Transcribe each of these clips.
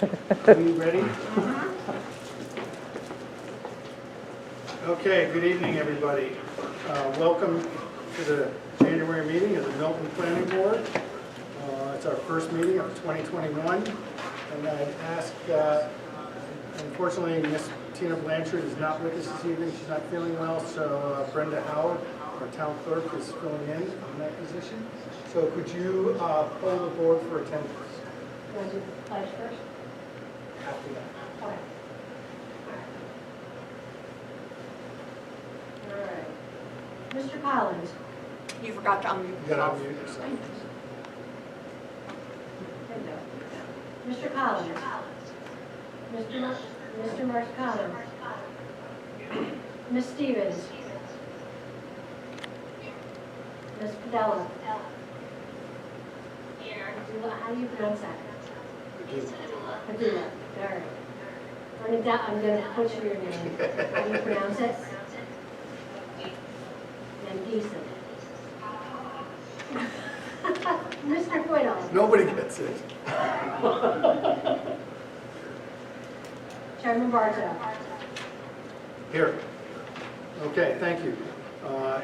Are you ready? Okay, good evening, everybody. Welcome to the January meeting of the Milton Planning Board. It's our first meeting of 2021, and I'd ask, unfortunately, Miss Tina Blanchard is not with us this evening. She's not feeling well, so Brenda Howard, our town clerk, is filling in on that position. So could you poll the board for attendance? You want to do the pledge first? After that. Okay. All right. Mr. Collins. You forgot to unmute You gotta yourself. unmute yourself. Mr. Collins. Mr. Mark Collins. Ms. Stevens. Ms. Padella. How do you pronounce that? Padilla. All right. I'm going to butcher your name. How do you pronounce it? And Geeson. Mr. Quiddle. Nobody gets it. Chairman Bartow. Here. Okay, thank you.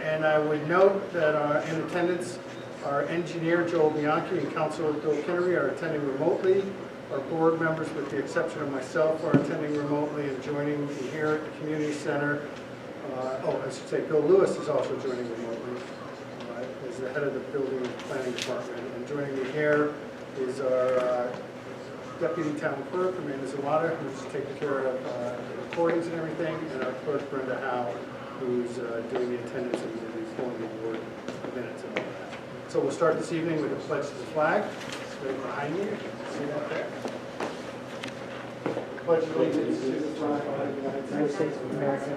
And I would note that in attendance, our engineer, Joel Bianchi, and Councilor Bill Kinnery are attending remotely. Our board members, with the exception of myself, are attending remotely and joining me here at the community center. I should say Bill Lewis is also joining remotely as the head of the building and planning department. And joining me here is our deputy town clerk, Amanda Zawada, who's taking care of the recordings and everything, and our clerk, Brenda Howe, who's doing the attendance and pulling the board minutes and all that. So we'll start this evening with the pledge to the flag. Right behind me, you can see that there. Pledge allegiance to the flag of the United States of America.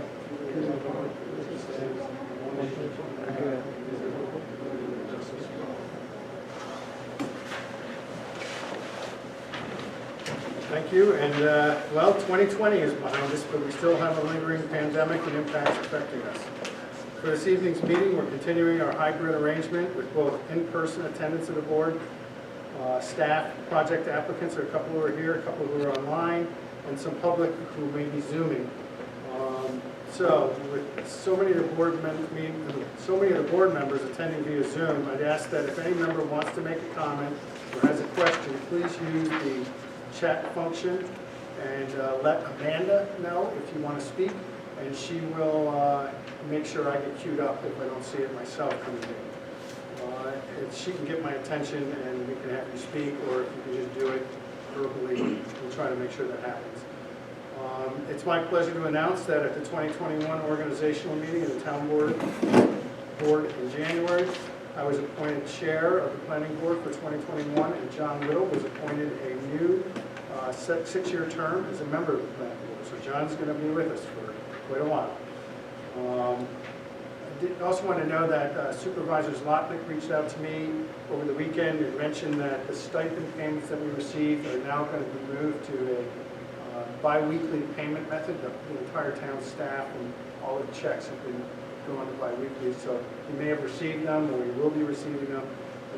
Thank you, and well, 2020 is behind us, but we still have a lingering pandemic and impacts affecting us. For this evening's meeting, we're continuing our hybrid arrangement with both in-person attendance of the board, staff, project applicants, or a couple who are here, a couple who are online, and some public who may be Zooming. So with so many of the board members attending via Zoom, I'd ask that if any member wants to make a comment or has a question, please use the chat function and let Amanda know if you want to speak, and she will make sure I get queued up if I don't see it myself coming in. If she can get my attention and we can have you speak, or if you can just do it verbally, we'll try to make sure that happens. It's my pleasure to announce that at the 2021 organizational meeting of the town board in January, I was appointed chair of the planning board for 2021, and John Little was appointed a new 6-year term as a member of the planning board. So John's going to be with us for quite a while. I also want to know that Supervisor Zlotnick reached out to me over the weekend and mentioned that the stipend payments that we received are now going to be moved to a bi-weekly payment method. The entire town staff and all of the checks have been going to bi-weekly, so you may have received them, or you will be receiving them.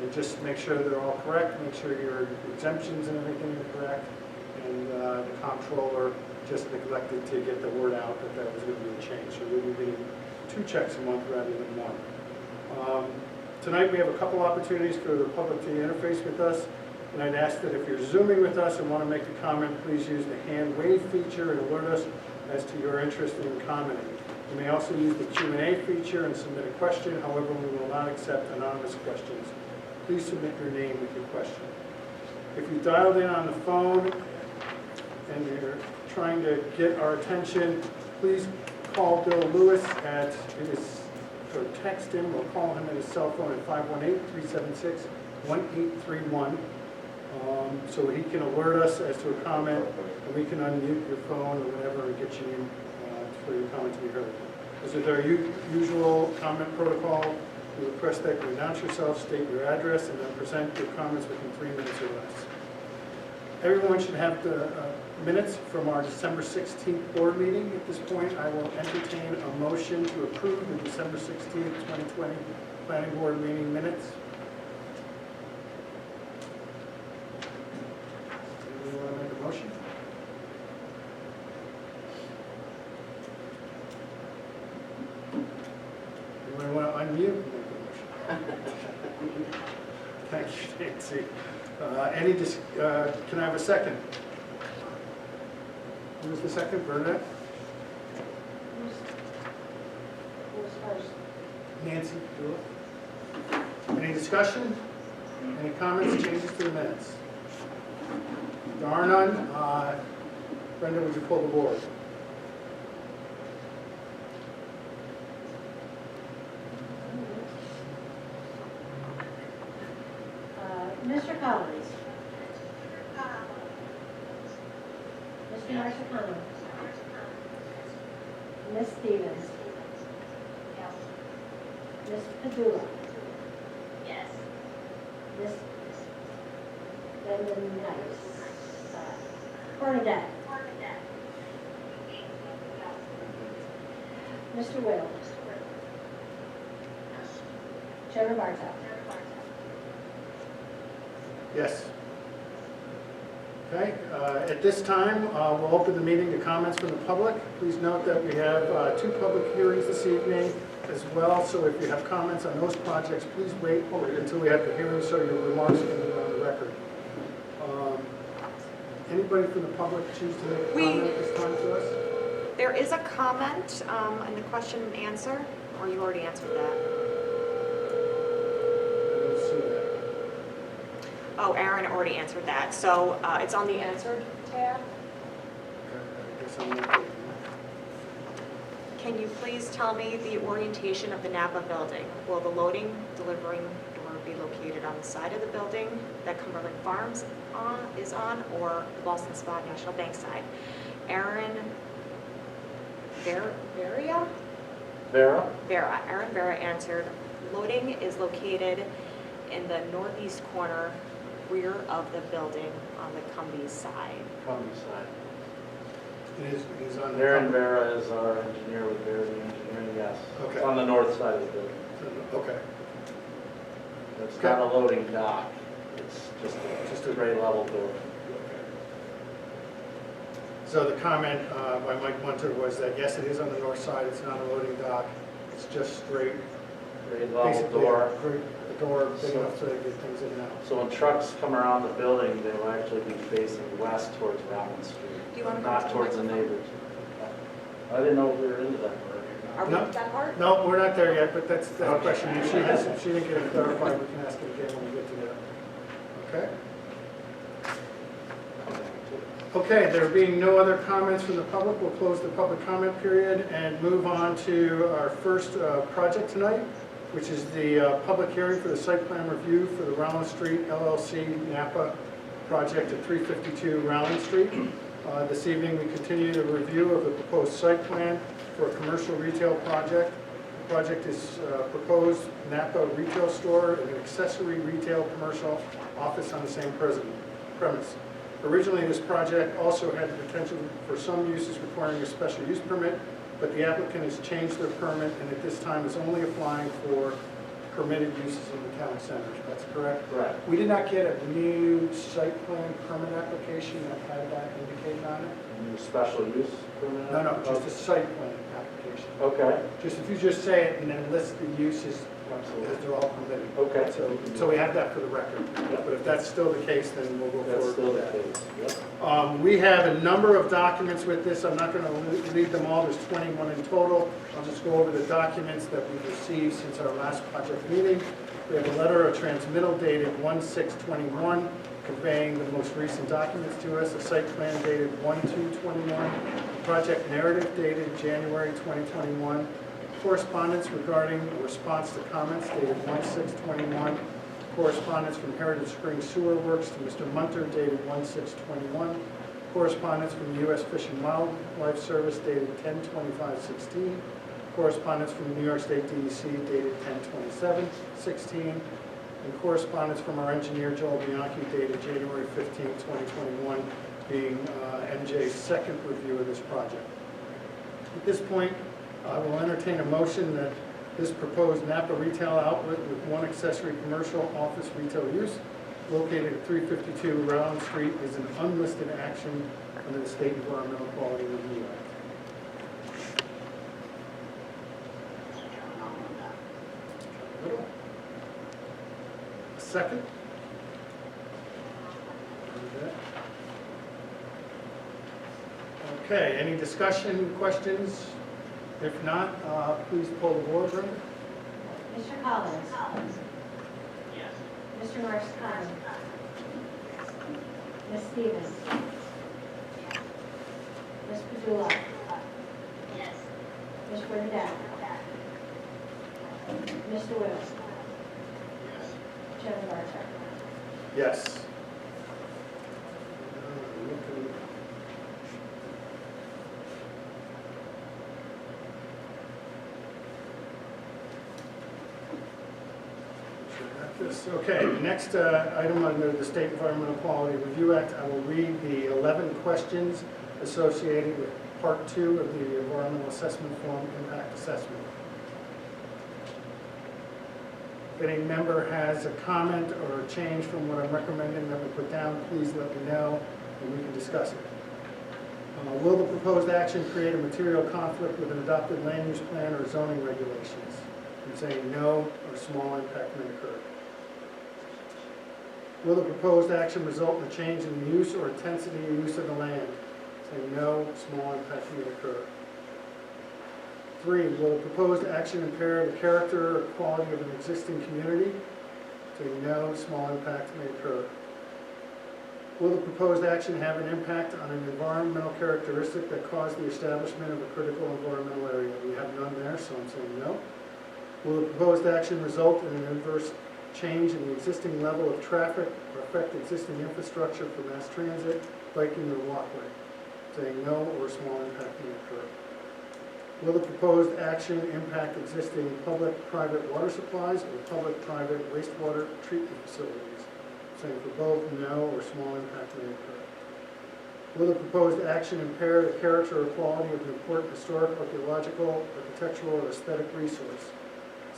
And just make sure they're all correct, make sure your exemptions and everything are correct, and the comptroller just neglected to get the word out that that was going to be a change. So we'll be getting 2 checks a month rather than 1. Tonight we have a couple opportunities for the public to interface with us, and I'd ask that if you're Zooming with us and want to make a comment, please use the hand wave feature and alert us as to your interest in commenting. You may also use the Q&A feature and submit a question. However, we will not accept anonymous questions. Please submit your name with your question. If you dialed in on the phone and you're trying to get our attention, please call Bill Lewis or text him or call him at his cell phone at 518-376-1831 so he can alert us as to a comment, and we can unmute your phone or whatever and get you in for your comment to be heard. As with our usual comment protocol, we request that you announce yourself, state your address, and then present your comments within 3 minutes or less. Everyone should have the minutes from our December 16th board meeting. At this point, I will entertain a motion to approve the December 16th, 2020 planning board meeting minutes. Anyone want to make a motion? Nancy. Can I have a second? Who was the second? Burnett? Who's first? Nancy? Dula? Any discussion? Any comments, changes to the minutes? There are none. Brenda, would you pull the board? Mr. Collins. Mr. Marsicano. Ms. Stevens. Ms. Padula. Yes. Ms. Brendan Bernadette. Mr. Whittle. Chairman Bartow. Yes. Okay, at this time, we'll open the meeting to comments from the public. Please note that we have 2 public hearings this evening as well, so if you have comments on those projects, please wait until we have the hearing so your remarks can be on the record. Anybody from the public choose to make a comment at this time to us? There is a comment in the question and answer, or you already answered that. I don't see that. Oh, Aaron already answered that. So it's on the answered tab. Okay, I guess I'm not. Can you please tell me the orientation of the Napa building? Will the loading, delivering door be located on the side of the building that Cumberland Farms is on, or the Boston Spa National Bank side? Aaron Vera? Aaron Vera answered, loading is located in the northeast corner, rear of the building on the Cumbie side. Cumbie side. It is on the. Aaron Vera is our engineer with Vera Engineering, yes. Okay. It's on the north side of the building. Okay. It's not a loading dock. It's just a grade level door. So the comment by Mike Munter was that, yes, it is on the north side, it's not a loading dock, it's just straight, Grade level basically door. a door big enough so they get things in and out. So when trucks come around the building, they will actually be facing west towards Ronald Street. Do you want to go Not to the towards the microphone? neighbors. I didn't know we were into that Are we No. at that part? No, we're not there yet, but that's a Okay. question. If she didn't get it clarified, we can ask it again when we get to there. Okay? Okay, there being no other comments from the public, we'll close the public comment period and move on to our first project tonight, which is the public hearing for the site plan review for the Ronald Street LLC Napa project at 352 Ronald Street. This evening, we continue the review of the proposed site plan for a commercial retail project. The project is proposed Napa retail store and an accessory retail commercial office on the same premise. Originally, this project also had the potential for some uses requiring a special use permit, but the applicant has changed their permit and at this time is only applying for permitted uses in the town center. That's correct? Correct. We did not get a new site plan permit application that had that indicated on it? New special use permit? No, just a site plan application. Okay. Just if you just say it and then list the uses, Absolutely. as they're all permitted. Okay. So we have that for the record. But if that's still the case, then we'll go That's forward still with the that. case. Yep. We have a number of documents with this. I'm not going to read them all. There's 21 in total. I'll just go over the documents that we've received since our last project meeting. We have a letter of transmittal dated 1/6/21 conveying the most recent documents to us, a site plan dated 1/2/21, project narrative dated January 2021, correspondence regarding a response to comments dated 1/6/21, correspondence from Heritage Springs Sewer Works to Mr. Munter dated 1/6/21, correspondence from the U.S. Fish and Wildlife Service dated 10/25/16, correspondence from the New York State DEC dated 10/27/16, and correspondence from our engineer Joel Bianchi dated January 15, 2021, being MJ's second review of this project. At this point, I will entertain a motion that this proposed Napa retail outlet with one accessory commercial office retail use located at 352 Round Street is an unlisted action under the State Environmental Quality Review Act. Second? Okay, any discussion, questions? If not, please pull the board, Brenda. Mr. Collins? Yes. Mr. Marscano? Ms. Stevens? Ms. Padula? Yes. Ms. Bernadette? Mr. Wills? Chairman Barton? Yes. Okay, next item under the State Environmental Quality Review Act, I will read the 11 questions associated with Part 2 of the Environmental Assessment Form Impact Assessment. If any member has a comment or a change from what I'm recommending that we put down, please let me know and we can discuss it. Will the proposed action create a material conflict with an adopted land use plan or zoning regulations? I'm saying no or small impact may occur. Will the proposed action result in a change in the use or intensity of use of the land? Saying no, small impact may occur. 3, will the proposed action impair the character or quality of an existing community? Saying no, small impact may occur. Will the proposed action have an impact on an environmental characteristic that caused the establishment of a critical environmental area? We have none there, so I'm saying no. Will the proposed action result in an adverse change in the existing level of traffic or affect existing infrastructure for mass transit, biking, or walkway? Saying no or small impact may occur. Will the proposed action impact existing public-private water supplies or public-private wastewater treatment facilities? Saying for both no or small impact may occur. Will the proposed action impair the character or quality of an important historic, archaeological, architectural, or aesthetic resource?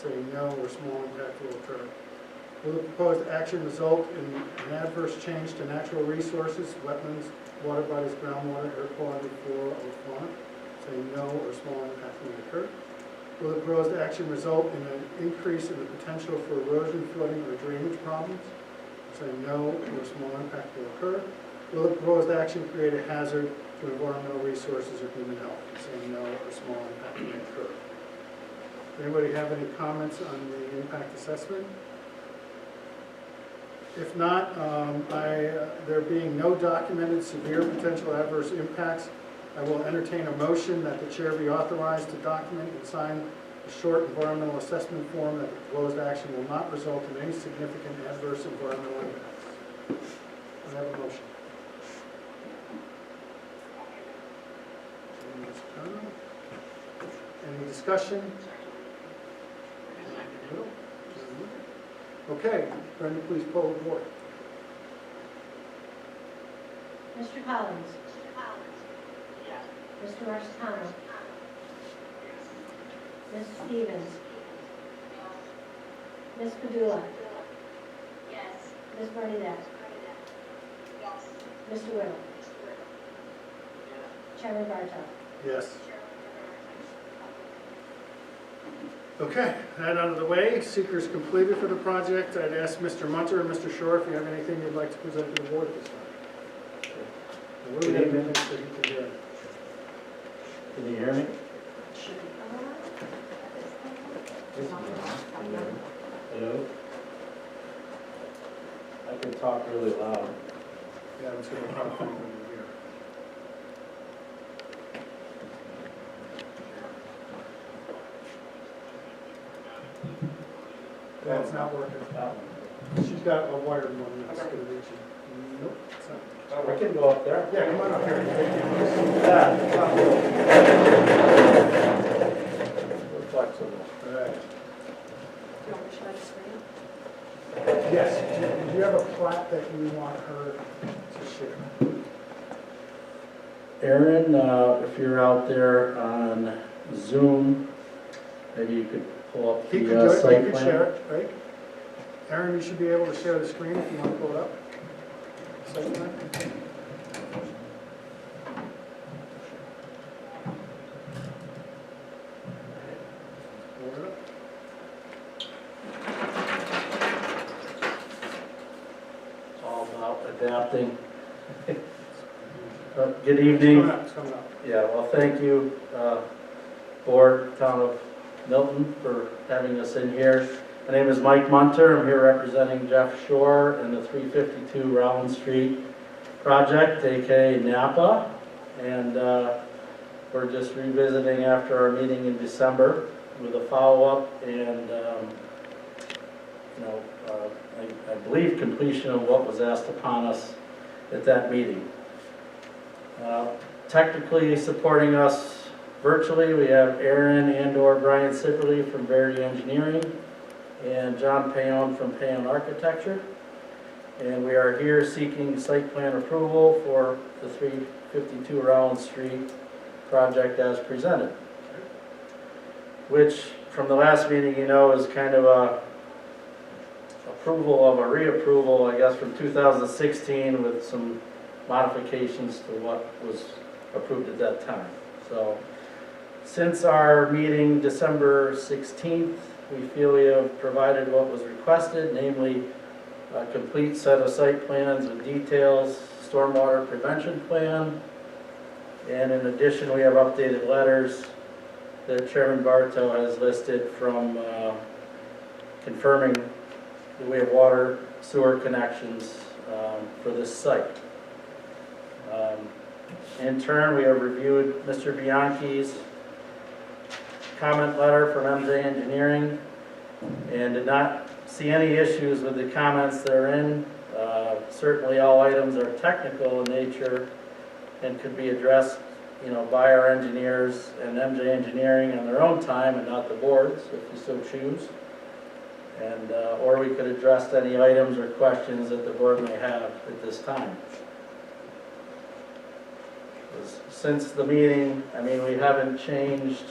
Saying no or small impact will occur. Will the proposed action result in an adverse change to natural resources, wetlands, water bodies, groundwater, air quality, flora, or fauna? Saying no or small impact may occur. Will the proposed action result in an increase in the potential for erosion, flooding, or drainage problems? Saying no or small impact will occur. Will the proposed action create a hazard to environmental resources or human health? Saying no or small impact may occur. Anybody have any comments on the impact assessment? If not, there being no documented severe potential adverse impacts, I will entertain a motion that the chair be authorized to document and sign a short environmental assessment form that the proposed action will not result in any significant adverse environmental impacts. I have a motion. Any discussion? No? Okay, Brenda, please poll the board. Mr. Collins? Yes. Mr. Marscano? Ms. Stevens? Ms. Padula? Yes. Ms. Bernadette? Yes. Mr. Whittle? Chairman Barton? Yes. Okay, that out of the way, seekers completed for the project. I'd ask Mr. Munter and Mr. Shore if you have anything you'd like to present to the board this time. And we're going to minutes that you can hear. Can you hear me? Hello? I can talk really loud. Yeah, I'm just going to talk to you when you're here. That's not working. That She's got a wired one that's going to reach you. Nope, it's not. one. I can go up there. Yeah, come on up here. Yeah, it's not good. We're flexible. All right. Do you want me to share the screen? Yes, do you have a plat that you want her to share? Aaron, if you're out there on Zoom, maybe you could pull up He could the do it, site he could plan. share it, right? Aaron, you should be able to share the screen if you want to pull it up. Site plan. Pull it up. It's all about adapting. Good evening. It's coming up. Yeah, well, thank you, Board, Town of Milton, for having us in here. My name is Mike Munter. I'm here representing Jeff Shore in the 352 Rollins Street project, aka Napa. And we're just revisiting after our meeting in December with a follow-up and, I believe completion of what was asked upon us at that meeting. Technically supporting us virtually, we have Aaron and/or Brian Sipperly from Verity Engineering and John Payon from Payon Architecture. And we are here seeking site plan approval for the 352 Rollins Street project as presented. Which, from the last meeting, is kind of a approval of a reapproval, I guess, from 2016 with some modifications to what was approved at that time. So, since our meeting December 16th, we feel we have provided what was requested, namely a complete set of site plans with details, stormwater prevention plan, and in addition, we have updated letters that Chairman Bartow has listed from confirming that we have water, sewer connections for this site. In turn, we have reviewed Mr. Bianchi's comment letter from MJ Engineering and did not see any issues with the comments therein. Certainly all items are technical in nature and could be addressed by our engineers and MJ Engineering on their own time and not the boards, if you so choose. And, or we could address any items or questions that the board may have at this time. Since the meeting, we haven't changed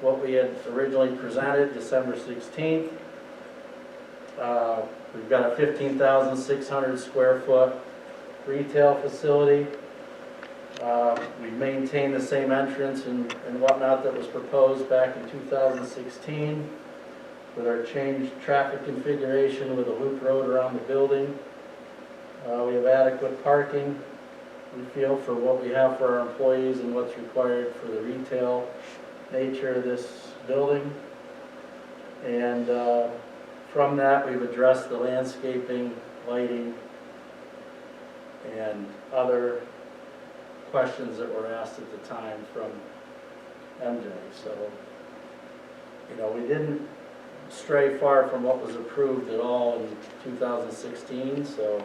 what we had originally presented December 16th. We've got a 15,600 square foot retail facility. We've maintained the same entrance and whatnot that was proposed back in 2016 with our changed traffic configuration with a loop road around the building. We have adequate parking, we feel, for what we have for our employees and what's required for the retail nature of this building. And from that, we've addressed the landscaping, lighting, and other questions that were asked at the time from MJ. So, we didn't stray far from what was approved at all in 2016. So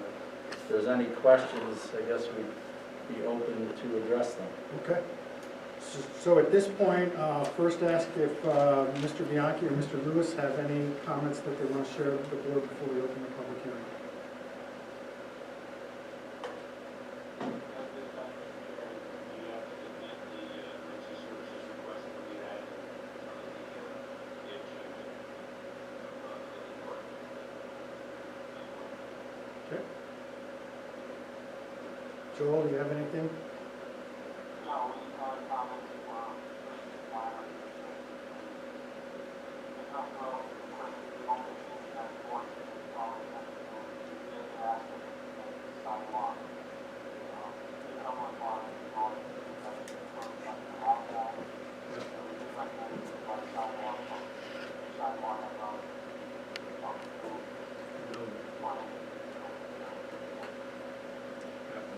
if there's any questions, I guess we'd be open to address them. Okay. So at this point, first ask if Mr. Bianchi or Mr. Lewis have any comments that they want to share with the board before we open the public hearing. Okay. Joel, do you have anything? No, we have comments from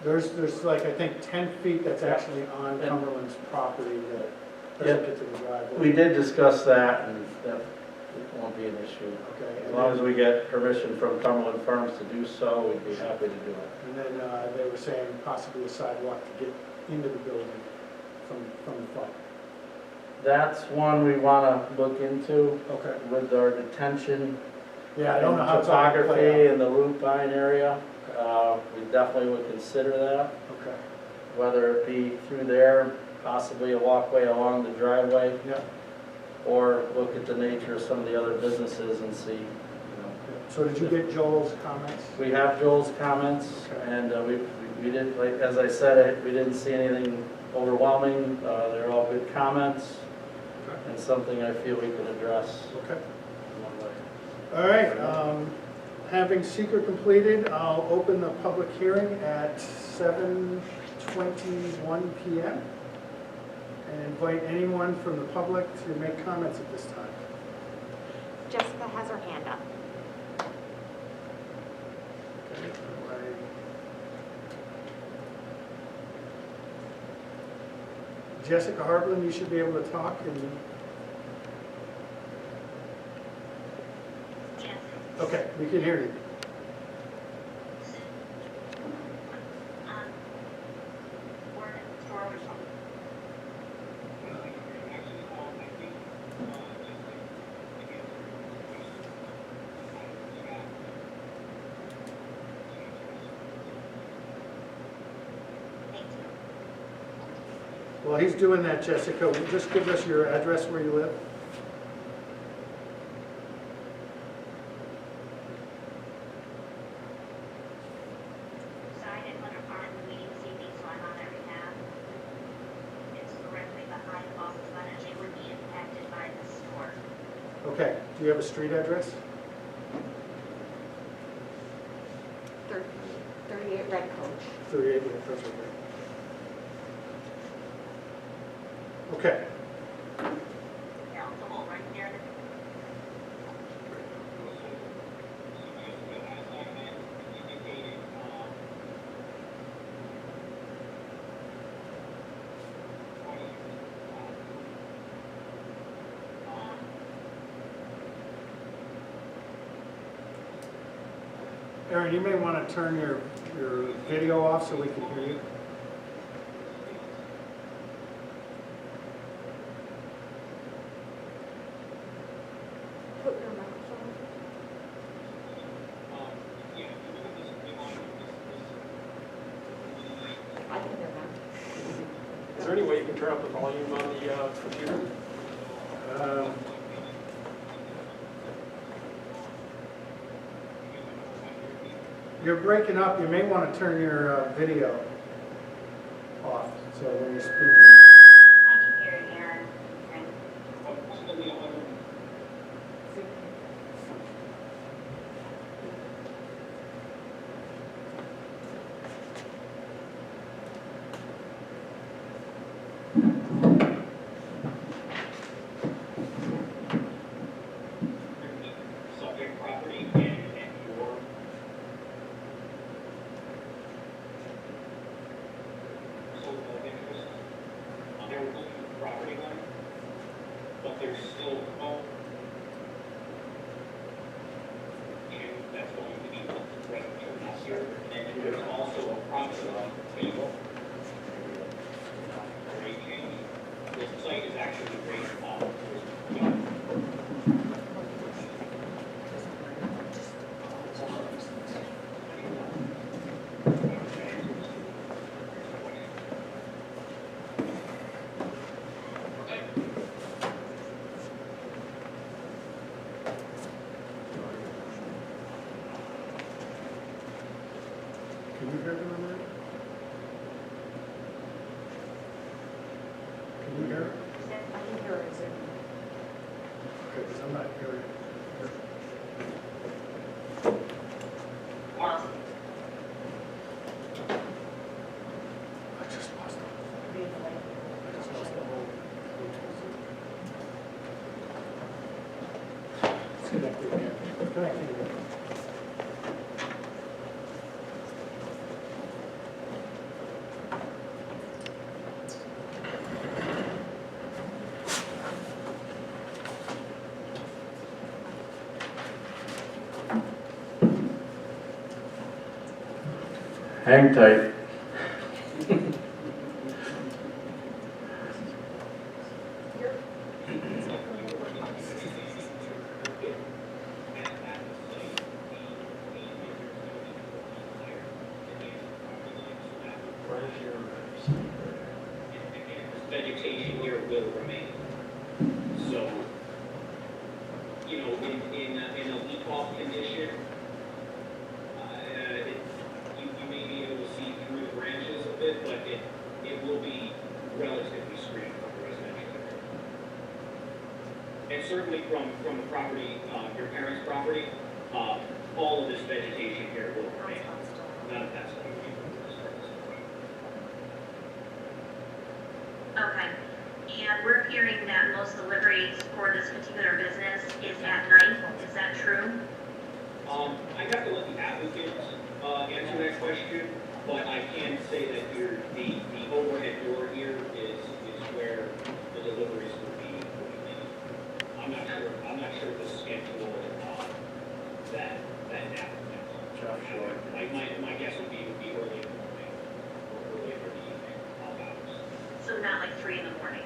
There's like, I think, 10 feet that's actually on Cumberland's property that doesn't get to the driveway. We did discuss that, and that won't be an issue. Okay. As long as we get permission from Cumberland Farms to do so, we'd be happy to do it. And then they were saying possibly a sidewalk to get into the building from the front. That's one we want to look into Okay. with our detention. Yeah, I don't know how it's all gonna topography play out. and the loop line area. We definitely would consider that, Okay. whether it be through there, possibly a walkway along the driveway, Yeah. or look at the nature of some of the other businesses and see. So did you get Joel's comments? We have Joel's comments, Okay. and we did, like, as I said, we didn't see anything overwhelming. They're all good comments, Okay. and something I feel we could address Okay. in one way. All right. Having seeker completed, I'll open the public hearing at 7:12. 6:21 PM. And invite anyone from the public to make comments at this time. Jessica has her hand up. Okay, Jessica Harbland, you should be able to talk and. Yes. Okay, we can hear you. While he's doing that, Jessica, will you just give us your address where you live? So I didn't want to part of the meeting this evening, so I'm on their behalf. It's directly behind Boston Sponge. It would be impacted by the store. Okay, do you have a street address? 38 Red Coach. 38, yeah, that's okay. Okay, Yeah, the whole right there. Aaron, you may want to turn your video off so we can hear you. Put your microphone. I can hear them. Is there any way you can turn up the volume on the computer? Um, You're breaking up. You may want to turn your video off, so when you're speaking. I can hear it, Aaron. Subject property and your sole of interest on their property line, but there's still no and that's going to be residential this year. And there's also a property table. Grade change. This site is actually grade Can you hear them on that? Can you hear it? I can hear it. Okay, because I'm not hearing it. I just lost it. I just lost the whole Bluetooth. It's connected again. Connected again. Hang tight. vegetation here will remain. So, you know, in a leaf-off condition, you may be able to see through the branches a bit, but it will be relatively screened from the residential area. And certainly from the property, your parents' property, all of this vegetation here will remain. None of that's going to be removed as far as this project. Okay. And we're hearing that most deliveries for this particular business is at night. Is that true? I have to let the applicant, answer that question, but I can say that here, the overhead door here is where the deliveries will be made. I'm not sure the schedule, that happens. My guess would be early in the morning, or early in the evening, all hours. So not like 3 in the morning?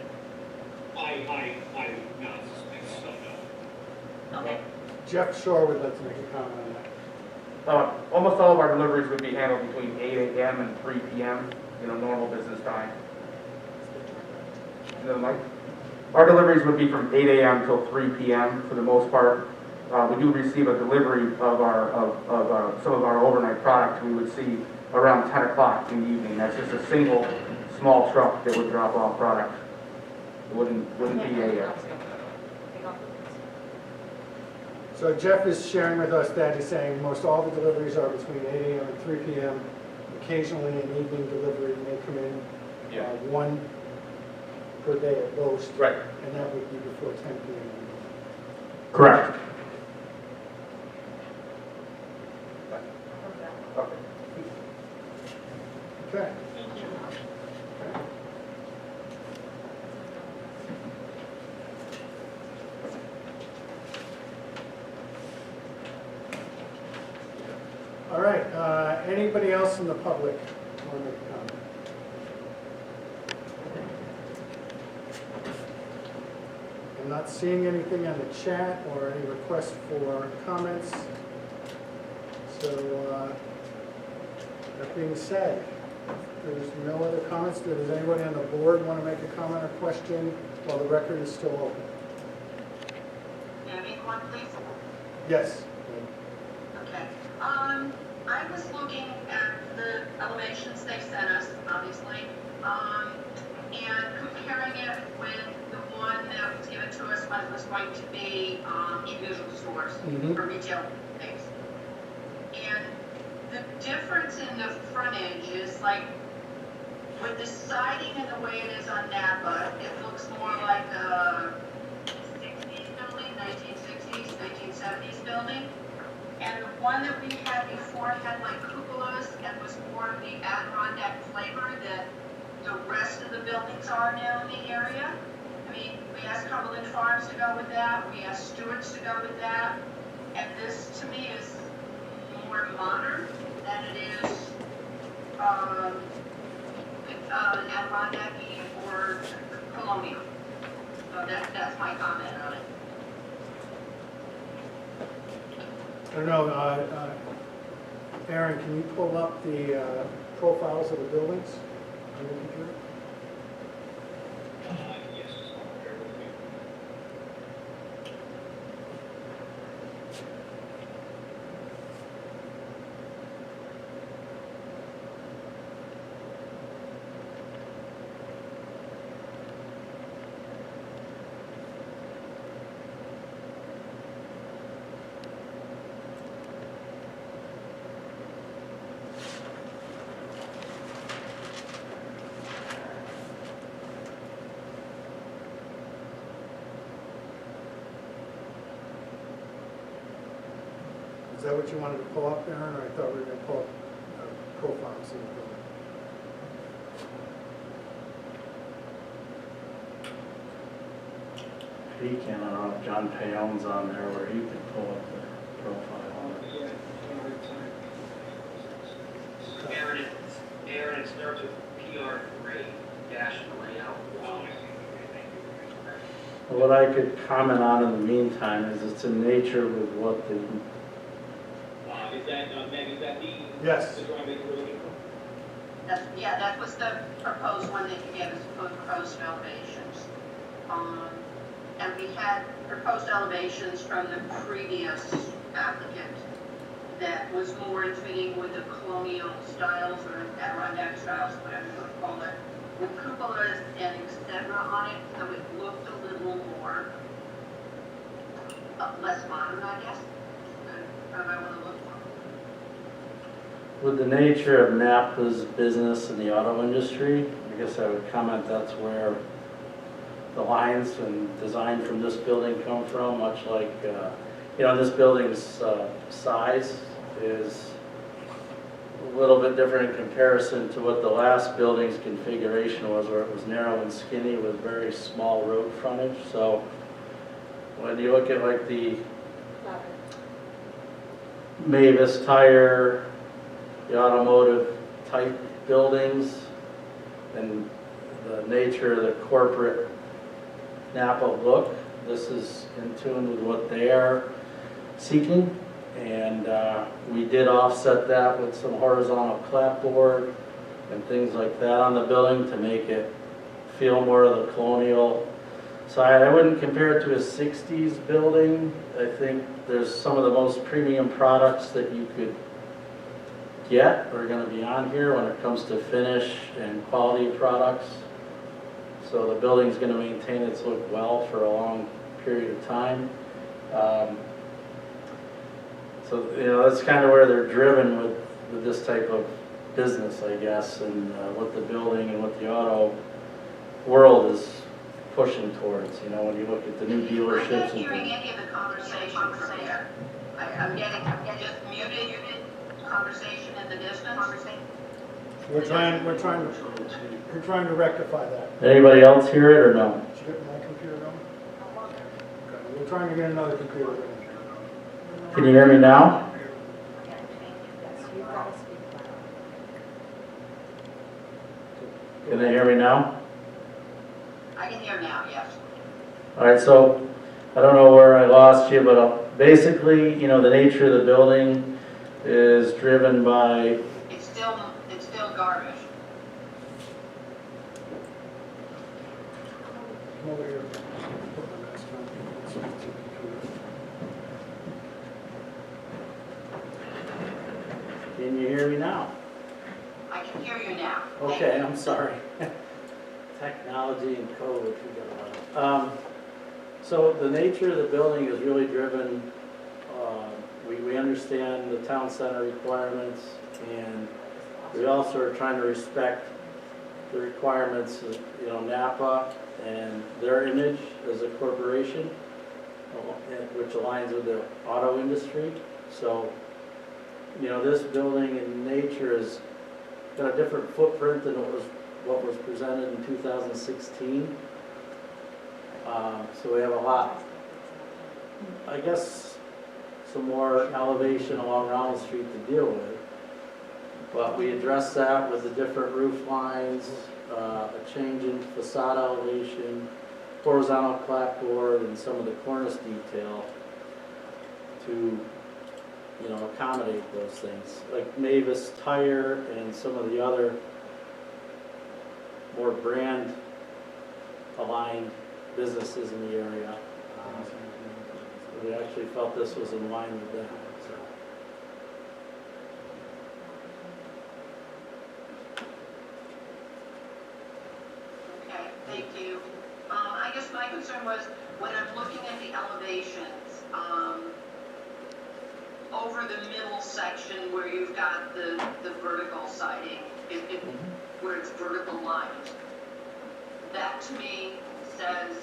I would not suspect so, no. Okay. Jeff Shore would like to make a comment on that. Almost all of our deliveries would be handled between 8 a.m. and 3 p.m., normal business time. Our deliveries would be from 8 a.m. till 3 p.m. for the most part. We do receive a delivery of some of our overnight product. We would see around 10 o'clock in the evening. That's just a single small truck that would drop off product. It wouldn't be a So Jeff is sharing with us that he's saying most all the deliveries are between 8 a.m. and 3 p.m. Occasionally an evening delivery may come in, one per day at most. Right. And that would be before 10 p.m. Correct. Okay. Thank you. All right, anybody else in the public want to make a comment? I'm not seeing anything on the chat or any requests for comments. So, that being said, if there's no other comments, does anybody on the board want to make a comment or question while the record is still open? May I make one, please? Yes. Okay. I was looking at the elevations they sent us, obviously, and comparing it with the one that was given to us when it was going to be individual stores for retail things. And the difference in the frontage is like, with the siding and the way it is on Napa, it looks more like a 60s building, 1960s, 1970s building. And the one that we had before had like cupolas and was more of the Adirondack flavor that the rest of the buildings are now in the area. I mean, we asked Cumberland Farms to go with that, we asked Stewart's to go with that, and this to me is more modern than it is Adirondack or Colonial. So that's my comment on it. I don't know, Aaron, can you pull up the profiles of the buildings on your computer? Yes, bear with me. Is that what you wanted to pull up, Aaron, or I thought we were going to pull up profiles of the building? Pecan, I don't know if John Payon's on there where he could pull up the profile. Aaron, it starts with PR3 dash layout. What I could comment on in the meantime is it's in nature with what the, Is that, Meg, is that the? Yes. The drawing that you're looking for? That was the proposed one that you gave us, proposed elevations. And we had proposed elevations from the previous applicant that was more in fitting with the colonial styles or Adirondack styles, whatever you want to call it, with cupolas and et cetera on it, so it looked a little more, less modern, I guess. How do I want to look for? with the nature of Napa's business in the auto industry, I guess I would comment that's where the lines and design from this building come from, much like, this building's size is a little bit different in comparison to what the last building's configuration was, where it was narrow and skinny with very small road frontage. So when you look at like the Mavis Tire, the automotive type buildings, and the nature of the corporate Napa look, this is in tune with what they are seeking. And we did offset that with some horizontal clapboard and things like that on the building to make it feel more of the colonial side. I wouldn't compare it to a 60s building. I think there's some of the most premium products that you could get are going to be on here when it comes to finish and quality of products. So the building's going to maintain its look well for a long period of time. So that's kind of where they're driven with this type of business, I guess, and what the building and what the auto world is pushing towards. When you look at the new dealerships. I'm not hearing any of the conversation from there. I'm getting just muted conversation in the distance. We're trying to rectify that. Anybody else hear it or no? Did you get my computer going? Okay, we're trying to get another computer going. Can you hear me now? Can they hear me now? I can hear now, yes. All right, so I don't know where I lost you, but basically, the nature of the building is driven by. It's still garbage. Come over here. Put my mask on. Speak to the computer. Can you hear me now? I can hear you now. Okay, I'm sorry. Technology and code, which we got a lot of. So the nature of the building is really driven, we understand the town center requirements, and we also are trying to respect the requirements of, Napa and their image as a corporation, which aligns with the auto industry. So, this building in nature has got a different footprint than what was presented in 2016. So we have a lot, I guess, some more elevation along Ronald Street to deal with. But we address that with the different roof lines, a change in facade elevation, horizontal clapboard, and some of the cornice detail to accommodate those things. Like Mavis Tire and some of the other more brand aligned businesses in the area. We actually felt this was in line with that. Okay, thank you. I guess my concern was when I'm looking at the elevations, over the middle section where you've got the vertical siding, where it's vertical lines, that to me says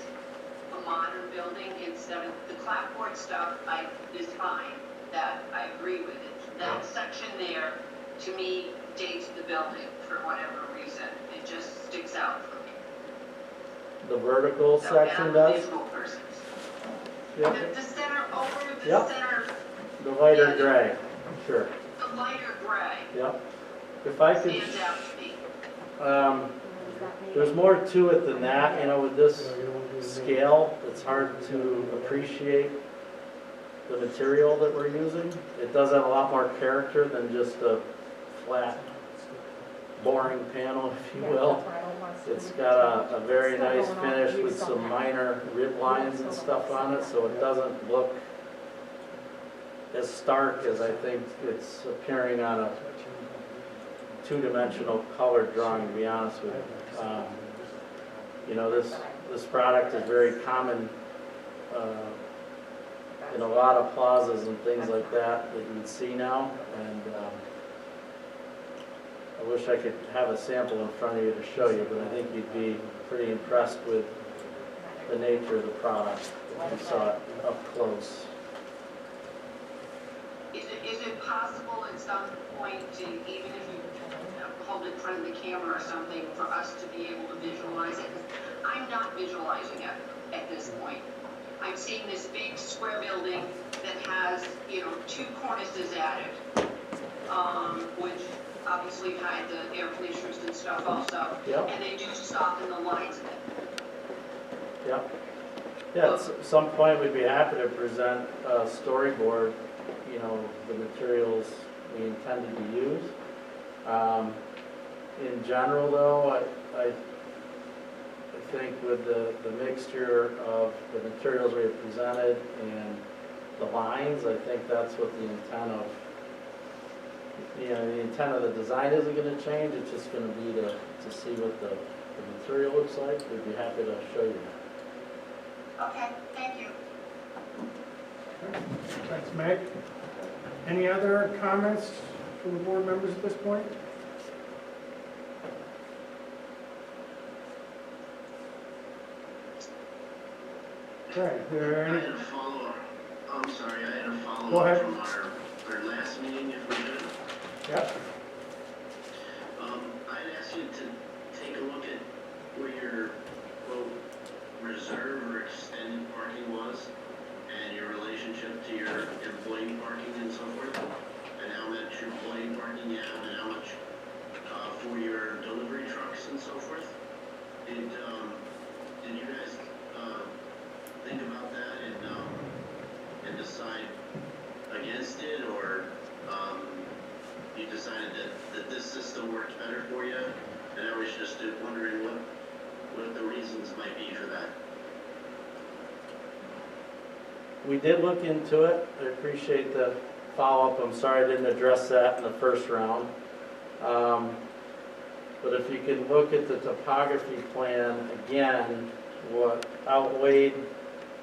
a modern building instead of the clapboard stuff is fine. That I agree with it. That section there, to me, dates the building for whatever reason. It just sticks out for me. The vertical So, section and I'm a does? visual person. Yep. The center, over the Yep. center, The lighter gray, sure. the lighter gray Yep. If I could, stands out to me. there's more to it than that, with this scale, it's hard to appreciate the material that we're using. It does have a lot more character than just a flat, boring panel, if you will. It's got a very nice finish with some minor rib lines and stuff on it, so it doesn't look as stark as I think it's appearing on a two-dimensional color drawing, to be honest with you. This product is very common in a lot of plazas and things like that you would see now, and I wish I could have a sample in front of you to show you, but I think you'd be pretty impressed with the nature of the product. We saw it up close. Is it possible at some point to, even if you hold it in front of the camera or something, for us to be able to visualize it? 'Cause I'm not visualizing it at this point. I'm seeing this big square building that has, you know, 2 cornices added, which obviously had the air conditioners and stuff also. Yep. And they do soften the lines of it. Yep. Yeah, at some point we'd be happy to present a storyboard, you know, the materials we intended to use. In general though, I think with the mixture of the materials we have presented and the lines, I think that's what the intent of, you know, the intent of the design isn't going to change. It's just going to be to see what the material looks like. We'd be happy to show you that. Okay, thank you. Thanks, Meg. Any other comments from the board members at this point? Okay, are there I any? had a follow-up, I'm sorry, I had a Go follow-up ahead. from our last meeting, if we could. Yep. I'd ask you to take a look at where your, quote, reserve or extended parking was, and your relationship to your employee parking and so forth, and how much employee parking you have, and how much for your delivery trucks and so forth. Did you guys think about that and decide against it, or you decided that this system worked better for you? And I was just wondering what the reasons might be for that. We did look into it. I appreciate the follow-up. I'm sorry I didn't address that in the first round. But if you can look at the topography plan again, what outweighed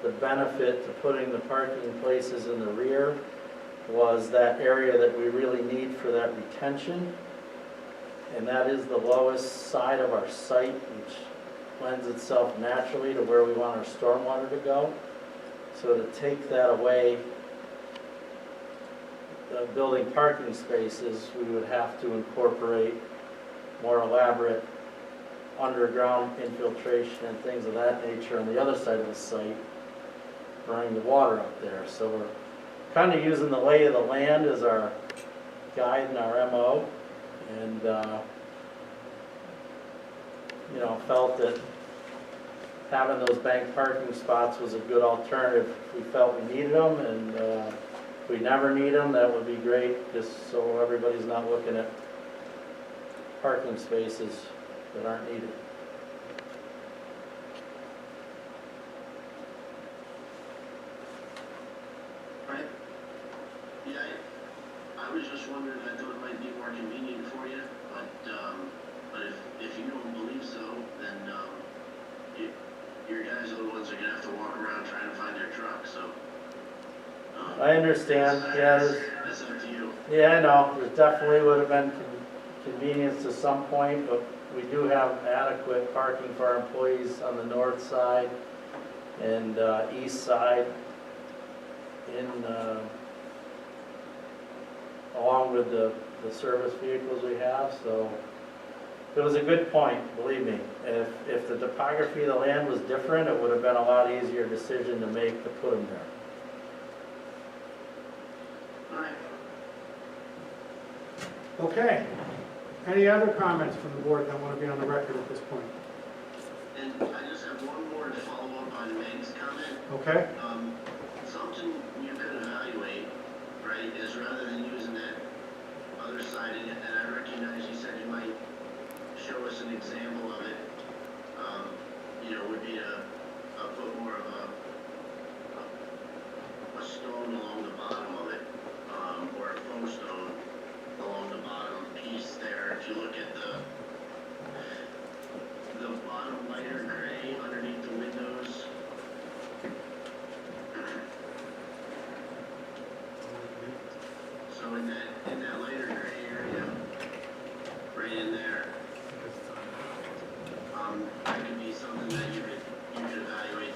the benefit to putting the parking places in the rear was that area that we really need for that retention. And that is the lowest side of our site, which lends itself naturally to where we want our stormwater to go. So to take that away, building parking spaces, we would have to incorporate more elaborate underground infiltration and things of that nature on the other side of the site, running the water up there. So we're kind of using the lay of the land as our guide and our MO, and you know, felt that having those bank parking spots was a good alternative. We felt we needed them, and if we never need them, that would be great, just so everybody's not looking at parking spaces that aren't needed. Right? Yeah, I was just wondering, I thought it might be more convenient for you, but if you don't believe so, then your guys are the ones that are gonna have to walk around trying to find their truck, so. I understand, yeah. That's up to you. Yeah, I know, there definitely would have been convenience to some point, but we do have adequate parking for our employees on the north side and east side, along with the service vehicles we have, so it was a good point, believe me. If the topography of the land was different, it would have been a lot easier decision to make to put them there. All right. Okay. Any other comments from the board that want to be on the record at this point? And I just have one more to follow up on Meg's comment. Okay? Something you could evaluate, right, is rather than using that other side, and I recognize you said you might show us an example of it, you know, would be to put more of a stone along the bottom of it, or a faux stone along the bottom piece there. If you look at the bottom lighter gray underneath the windows, so in that lighter gray area, right in there, that could be something that you could evaluate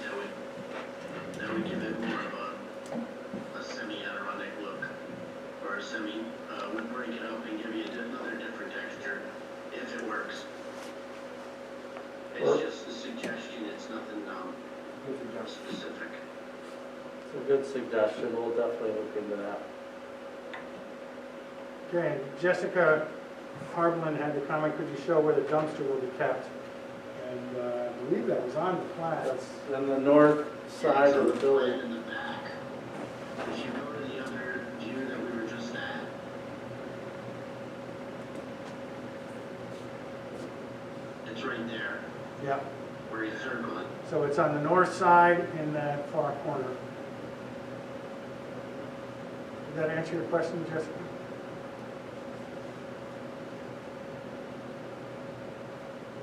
or a semi, would break it up and give you another different texture if it works. It's just a suggestion, it's nothing specific. It's a good suggestion, we'll definitely look into that. Okay, Jessica Harblin had the comment, could you show where the dumpster will be kept? And I believe that was on the plan. That's on the north side of the building. In the back. If you go to the other view that we were just at, it's right there, Yeah, where you circle it. so it's on the north side in that far corner. Did that answer your question, Jessica?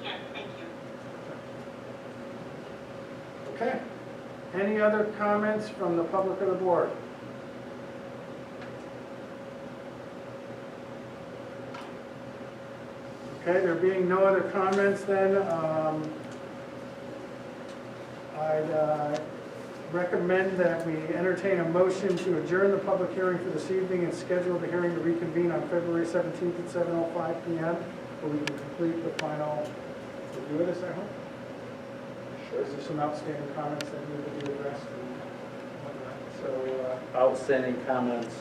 Yeah, thank you. Okay. Any other comments from the public or the board? Okay, there being no other comments then, I'd recommend that we entertain a motion to adjourn the public hearing for this evening and schedule the hearing to reconvene on February 17th at 7:05 p.m. where we can complete the final review of this, I hope. Sure. Is there some outstanding comments that need to be addressed and whatnot? So, Outstanding comments.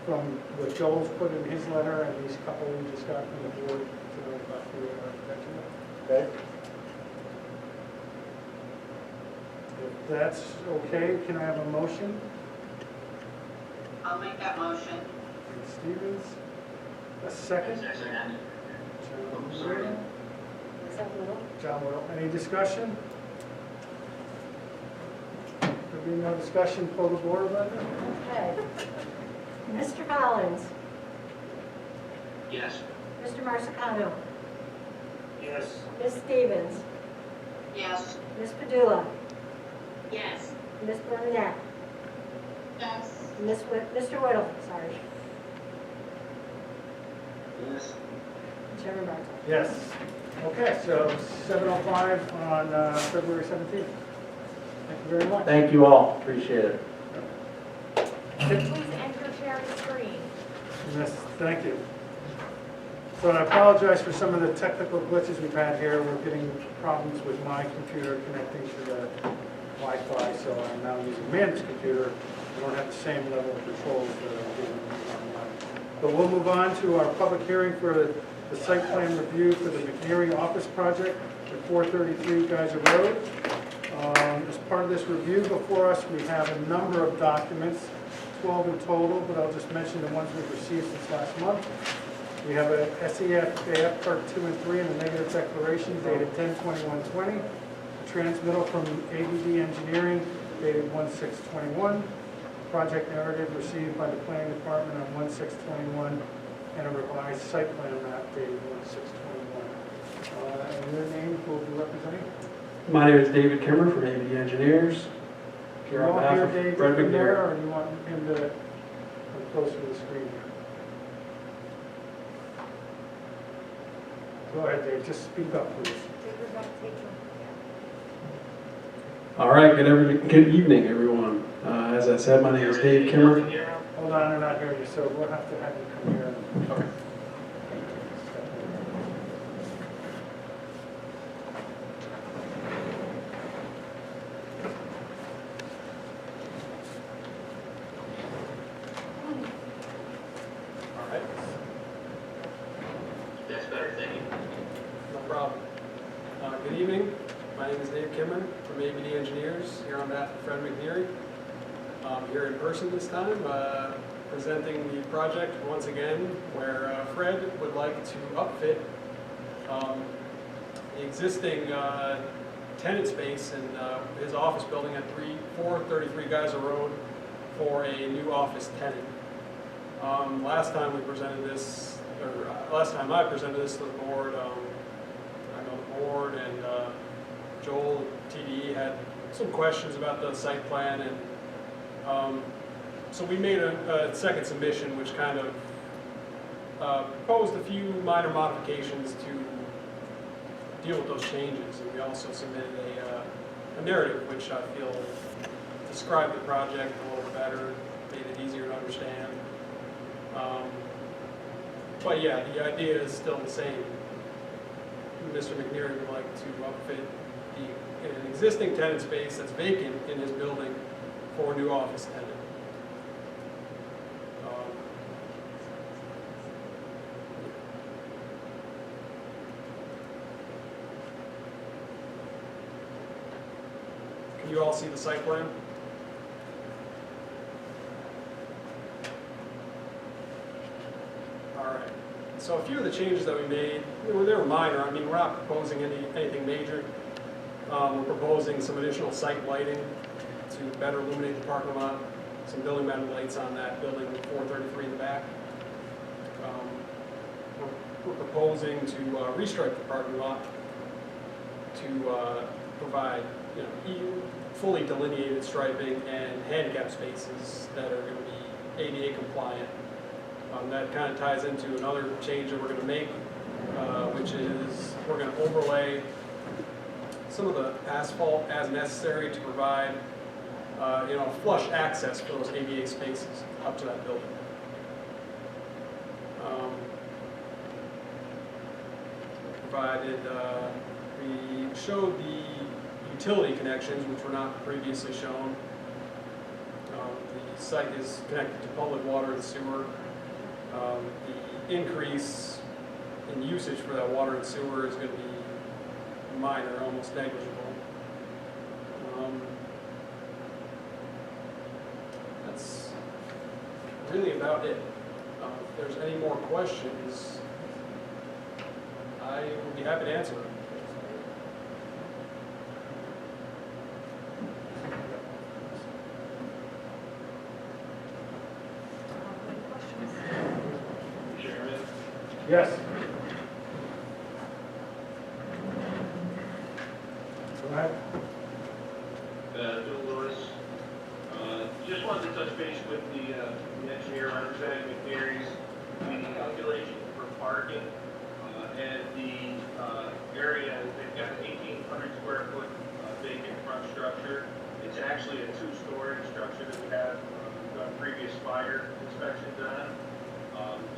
from what Joel's put in his letter and these couple we just got from the board tonight about the architecture. Okay? If that's okay, can I have a motion? I'll make that motion. Stevens? A second? Second. John Whittle? Is that little? John Whittle. Any discussion? There being no discussion, pull the board about it? Okay. Mr. Collins, Yes. Mr. Marsicano, Yes. Ms. Stevens, Yes. Ms. Padula, Yes. Ms. Burnett, Yes. Mr. Whittle, sorry, Yes. Chairman Barton. Yes. Okay, so 7:05 on February 17th. Thank you very much. Thank you all, appreciate it. Please enter share the screen. Yes, thank you. So I apologize for some of the technical glitches we've had here. We're getting problems with my computer connecting to the Wi-Fi, so I'm now using Amanda's computer. I don't have the same level of controls that I'm getting online. But we'll move on to our public hearing for the site plan review for the McNeary office project at 433 Geyser Road. As part of this review before us, we have a number of documents, 12 in total, but I'll just mention the ones we've received since last month. We have a SEF Part 2 and 3 and a negative declaration dated 10/21/20. A transmittal from ABD Engineering dated 1/6/21. Project narrative received by the planning department on 1/6/21, and a revised site plan map dated 1/6/21. And your name, who will be representing? My name is David Kimmer from ABD Engineers. Here on behalf of Dave Fred from there, McNair. or do you want him to come closer to the screen here? Go ahead, Dave, just speak up, please. All right, good evening, everyone. As I said, my name is Dave Kimmer. Hold on, they're not hearing you, so we'll have to have you come here. Okay. All right, That's better, thank you. no problem. Good evening. My name is Dave Kimmer from ABD Engineers, here on behalf of Fred McNeary. Here in person this time, presenting the project once again, where Fred would like to upfit the existing tenant space in his office building at 433 Geyser Road for a new office tenant. Last time we presented this, or last time I presented this to the board, I know the board and Joel, TDE, had some questions about the site plan, and so we made a second submission, which kind of proposed a few minor modifications to deal with those changes. And we also submitted a narrative, which I feel described the project a little better, made it easier to understand. But yeah, the idea is still the same. Mr. McNeary would like to upfit an existing tenant space that's vacant in his building for a new office tenant. Can you all see the site plan? All right. So a few of the changes that we made, they were minor. I mean, we're not proposing anything major. We're proposing some additional site lighting to better illuminate the parking lot, some building-mounted lights on that building 433 in the back. We're proposing to restripe the parking lot to provide, fully delineated striping and handicap spaces that are going to be ADA compliant. That kind of ties into another change that we're going to make, which is we're going to overlay some of the asphalt as necessary to provide, flush access for those ADA spaces up to that building. We showed the utility connections, which were not previously shown. The site is connected to public water and sewer. The increase in usage for that water and sewer is going to be minor, almost negligible. That's really about it. If there's any more questions, I would be happy to answer them. Chairman, Yes. Go ahead. Bill Lewis. Just wanted to touch base with the engineer representing McNeary's, the calculation for parking and the area. They've got an 1,800 square foot vacant front structure. It's actually a two-story structure that we have done previous fire inspections on.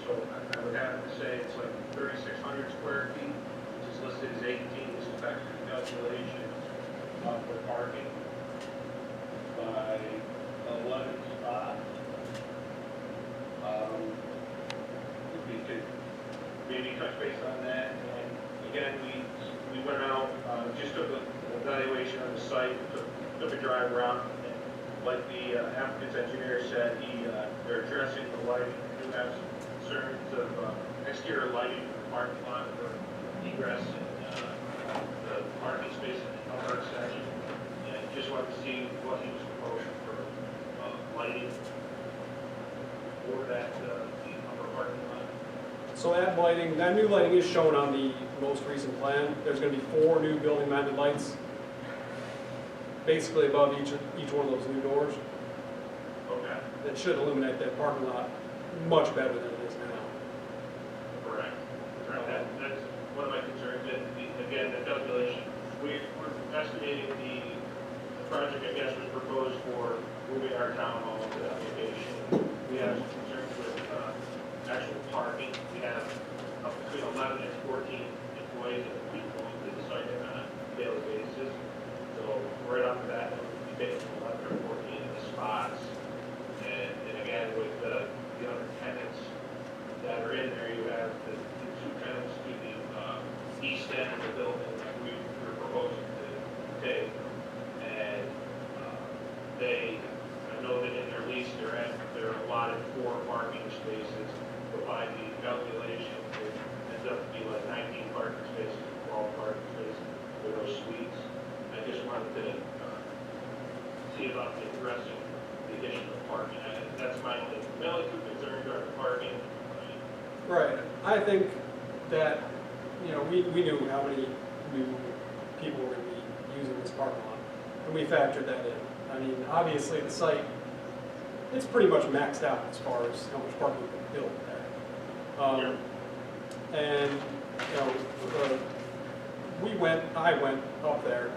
So I would have to say it's like 3,600 square feet, which is listed as 18. This is actually the calculation for parking by 11 spots. If we could maybe touch base on that. And again, we went out, just took an evaluation of the site, took a drive around, and like the applicant's engineer said, they're addressing the lighting. We do have some concerns of exterior lighting for the parking lot for egress and the parking space in the upper section. And just wanted to see what he was proposing for lighting for that the upper parking lot. So that new lighting is shown on the most recent plan. There's going to be 4 new building-mounted lights, basically above each one of those new doors. Okay. That should illuminate that parking lot much better than it is now. Correct. That's one of my concerns. And again, the calculation, we're estimating the project, I guess, was proposed for moving our town hall to that location. We have some concerns with actual parking. We have up between 11 and 14 employees that will be going to the site on a daily basis. So right off the bat, we'll be taking 11 or 14 of the spots. And again, with the other tenants that are in there, you have the 2 tenants to the east end of the building that we're proposing to take. And I know that in their lease, they're allotted 4 parking spaces. But by the calculation, it ends up to be like 19 parking spaces, 12 parking spaces for those suites. I just wanted to see about addressing the additional parking. That's my only 2 concerns are the parking. Right. I think that, we knew how many new people were going to be using this parking lot, and we factored that in. I mean, obviously the site, it's pretty much maxed out as far as how much parking we can build there. And, I went up there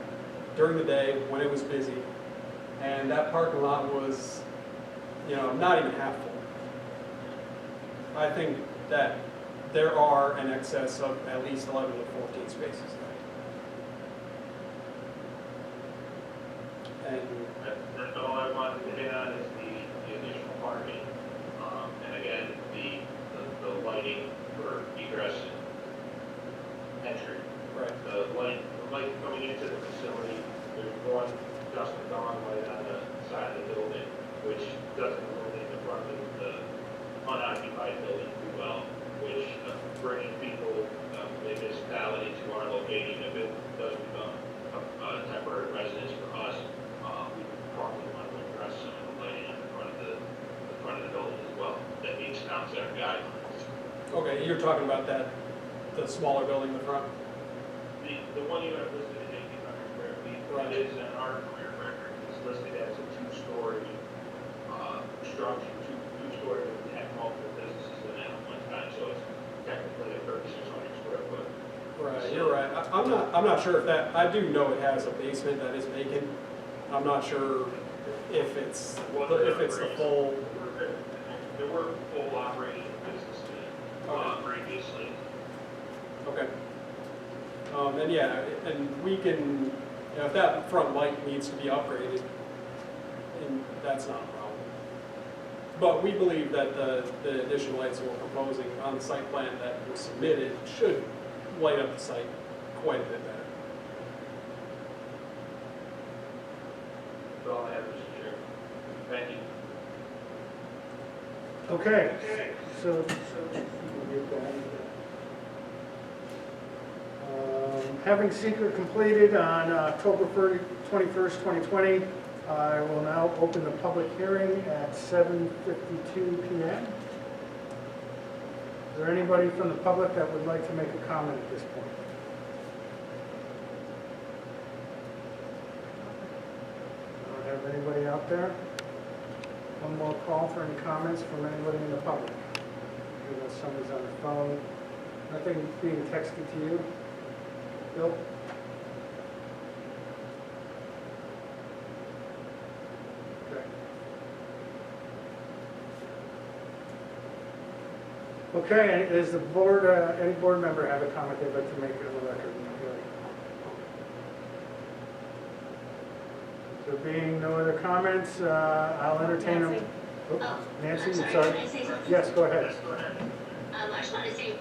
during the day when it was busy, and that parking lot was, not even half full. I think that there are an excess of at least 11 to 14 spaces there. And That's all I wanted to hit on is the additional parking. And again, the lighting for egress and entry. right. The light coming into the facility, there's one dusk and dawn light on the side of the building, which doesn't illuminate the front of the unoccupied building too well, which bringing people, municipality to our location, if it does become a temporary residence for us, we probably want to address some of the lighting in the front of the building as well. That meets town center guidelines. Okay, you're talking about the smaller building in the front? The one you have listed at 1,800 square feet, Right. it is in our career record, it's listed as a two-story structure, two-story with 10 multiple businesses in it at one time, so it's technically a 3,600 square foot. Right, you're right. I'm not sure if that, I do know it has a basement that is vacant. I'm not sure if it's the full. There were full operation businesses previously. Okay. And yeah, and we can, if that front light needs to be upgraded, and that's not a problem. But we believe that the additional lights that we're proposing on the site plan that was submitted should light up the site quite a bit better. That's all I have, Mr. Chair. Thank you. Okay, so you can get that. Having secret completed on October 21st, 2020, I will now open the public hearing at 7:52 p.m. Is there anybody from the public that would like to make a comment at this point? I don't have anybody out there. One more call for any comments from anybody in the public. Unless somebody's on the phone. Nothing being texted to you? Bill? Okay, does the board, any board member have a comment they'd like to make on the record? So being no other comments, I'll entertain them. Nancy. Oh, Nancy, I'm I'm sorry, sorry. can I say something? Yes, go ahead. I just wanted to say,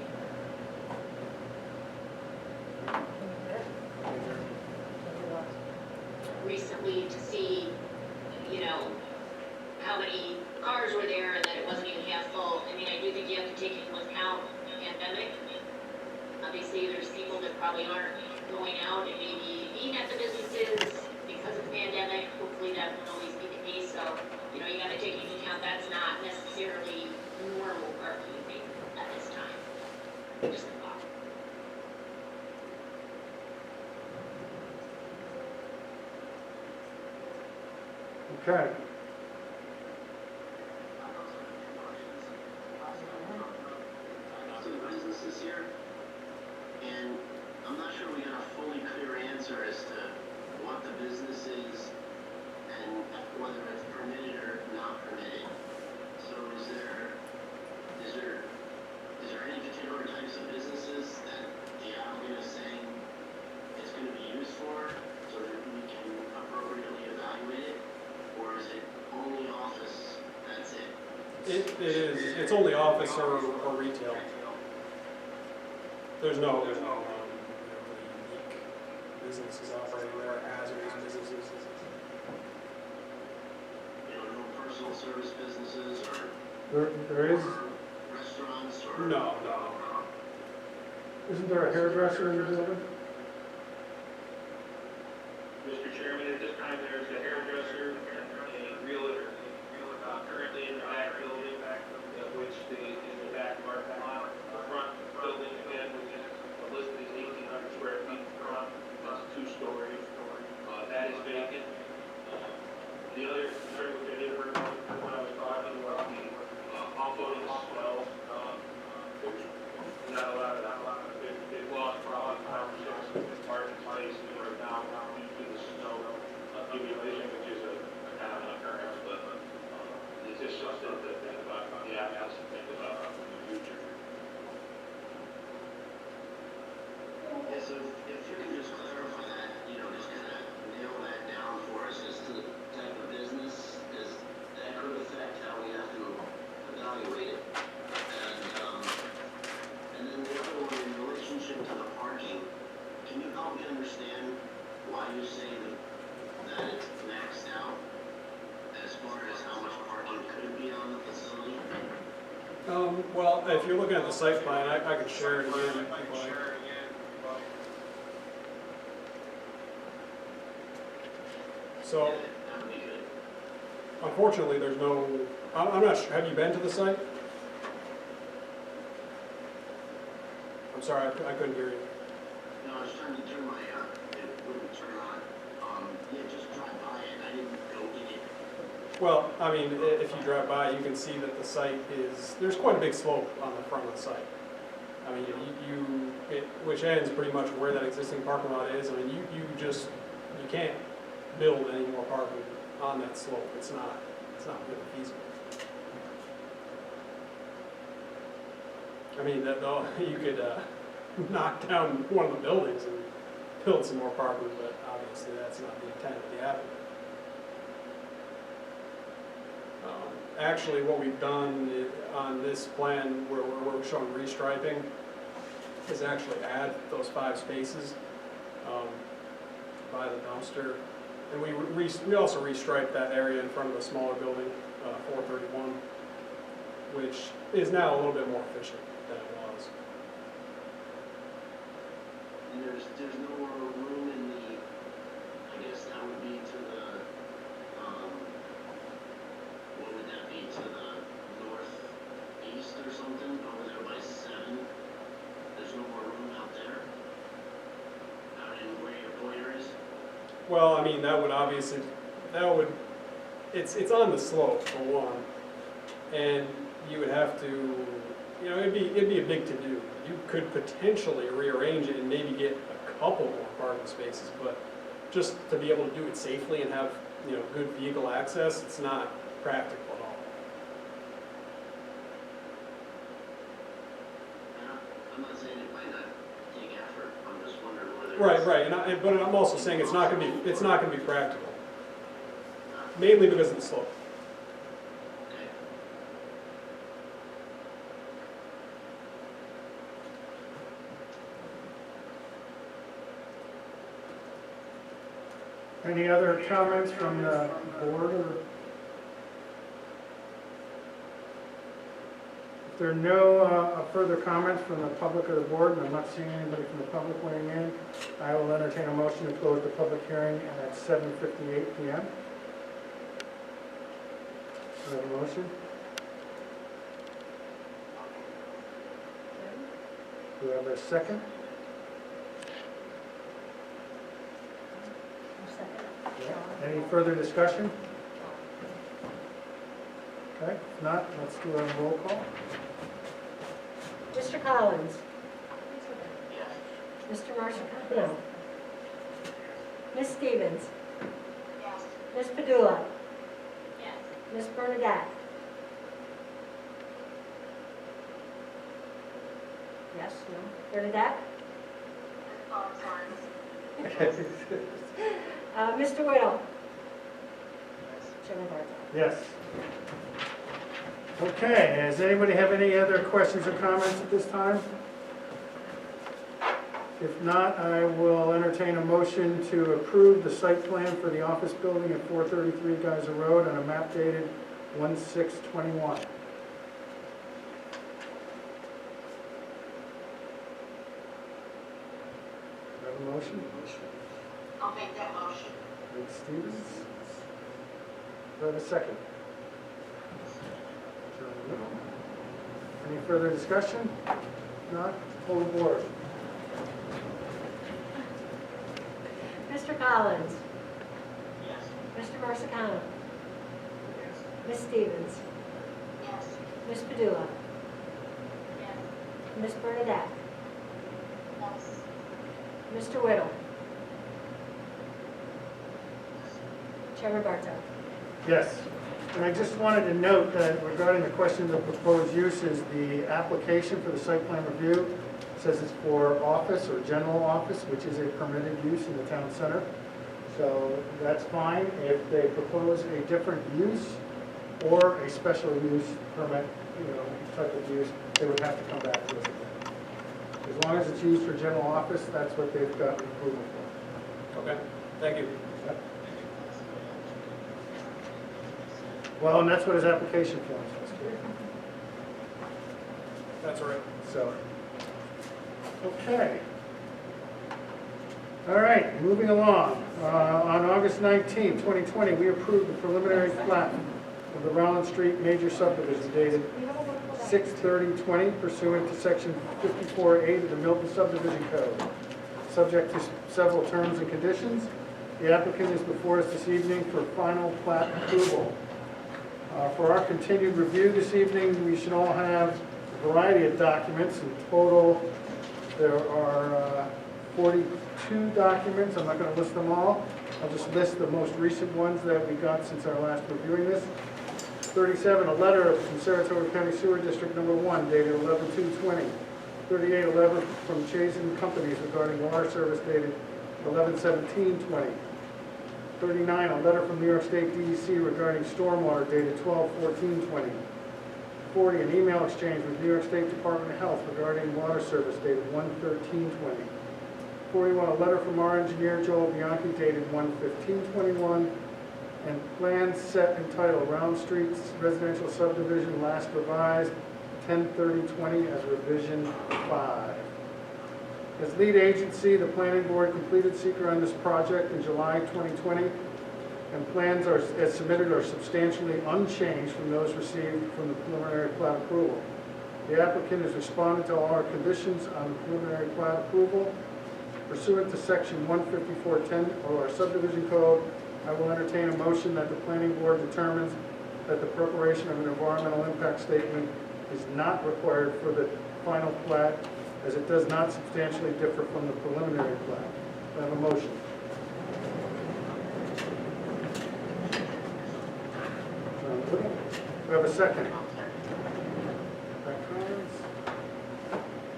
recently to see, how many cars were there and that it wasn't even half full. I mean, I do think you have to take into account the pandemic. Obviously, there's people that probably aren't going out and maybe being at the businesses because of the pandemic. Hopefully that won't always be the case, so, you gotta take into account that's not necessarily normal parking at this time. Just a thought. Okay. To the businesses here, and I'm not sure we got a fully clear answer as to what the business is and whether it's permitted or not permitted. So is there any particular types of businesses that the applicant is saying it's going to be used for, so that we can appropriately evaluate it? Or is it only office, that's it? It's only office or retail. There's no unique businesses operating there, hazardous businesses. No personal service businesses or There is, restaurants or? No. isn't there a hairdresser in the building? Mr. Chairman, at this time, there's a hairdresser and a realtor currently in the back building, which is the back parking lot. The front building, again, which is listed as 1,800 square feet front, that's a two-story. That is vacant. The other concern which I did heard when I was talking was the offloading swell. There's not a lot of, they've lost probably 5 or 6 parking spaces right now due to the snow accumulation, which is a common occurrence, but it's just something to think about, the applicants to think about. help me understand why you say that it's maxed out as far as how much parking could be on the facility? Well, if you're looking at the site plan, I could share it again if you'd like. So, That would be good. unfortunately, there's no, I'm not sure, have you been to the site? I'm sorry, I couldn't hear you. No, I was trying to turn my, it wouldn't turn on. Yeah, just drive by it, I didn't go in it. Well, I mean, if you drive by, you can see that the site is, there's quite a big slope on the front of the site. I mean, which ends pretty much where that existing parking lot is. I mean, you can't build any more parking on that slope. It's not really feasible. I mean, you could knock down one of the buildings and build some more parking, but obviously that's not the intent of the applicant. Actually, what we've done on this plan where we're showing restriping is actually add those 5 spaces by the dumpster. And we also restriped that area in front of the smaller building, 431, which is now a little bit more efficient than it was. And there's no more room in the, I guess that would be to the, what would that be, to the northeast or something, over there by 7? There's no more room out there? Out in where your pointer is? Well, I mean, it's on the slope for one, and you would have to, it'd be a big to-do. You could potentially rearrange it and maybe get a couple more parking spaces, but just to be able to do it safely and have, good vehicle access, it's not practical at all. I'm not saying it might not take effort, I'm just wondering whether. Right, but I'm also saying it's not gonna be practical. Mainly because of the slope. Any other comments from the board? Or if there are no further comments from the public or the board, and I'm not seeing anybody from the public weighing in, I will entertain a motion to close the public hearing at 7:58 p.m. Do I have a motion? Do I have a second? Any further discussion? Okay, if not, let's do a roll call. Mr. Collins? Mr. Marshall? No. Ms. Stevens? Yes. Ms. Padula? Yes. Ms. Bernadette? Yes, no? Bernadette? Oh, I'm sorry. Mr. Whittle? Chairman Barton? Yes. Okay, does anybody have any other questions or comments at this time? If not, I will entertain a motion to approve the site plan for the office building at 433 Geyser Road on a map dated 1/6/21. Have a motion? I'll make that motion. Ms. Stevens. Do I have a second? Any further discussion? If not, full board. Mr. Collins? Yes. Mr. Marsicano? Ms. Stevens? Yes. Ms. Padula? Yes. Ms. Bernadette? Yes. Mr. Whittle? Chairman Barton? Yes. And I just wanted to note that regarding the question of proposed uses, the application for the site plan review says it's for office or general office, which is a permitted use in the town center. So that's fine. If they propose a different use or a special use permit, type of use, they would have to come back to us again. As long as it's used for general office, that's what they've got approval for. Okay, thank you. Well, and that's what his application form says. That's all right. So, okay. All right, moving along. On August 19, 2020, we approved the preliminary plat of the Ronald Street major subdivision dated 6/30/20 pursuant to section 54(8) of the Milton subdivision code. Subject to several terms and conditions, the applicant is before us this evening for final plat approval. For our continued review this evening, we should all have a variety of documents. In total, there are 42 documents. I'm not going to list them all. I'll just list the most recent ones that we got since our last reviewing this. 37, a letter from Saratoga County Sewer District Number 1 dated 11/2/20. 38, a letter from Chazen Companies regarding water service dated 11/17/20. 39, a letter from New York State DEC regarding stormwater dated 12/14/20. 40, an email exchange with New York State Department of Health regarding water service dated 1/13/20. 41, a letter from our engineer Joel Bianchi dated 1/15/21. And plans set entitled Round Street Residential Subdivision last revised 10/30/20 as revision 5. As lead agency, the planning board completed seeker on this project in July 2020, and plans are, as submitted, are substantially unchanged from those received from the preliminary plat approval. The applicant has responded to all our conditions on the preliminary plat approval. Pursuant to section 15410 of our subdivision code, I will entertain a motion that the planning board determines that the preparation of an environmental impact statement is not required for the final plat, as it does not substantially differ from the preliminary plat. Do I have a motion? Do I have a second?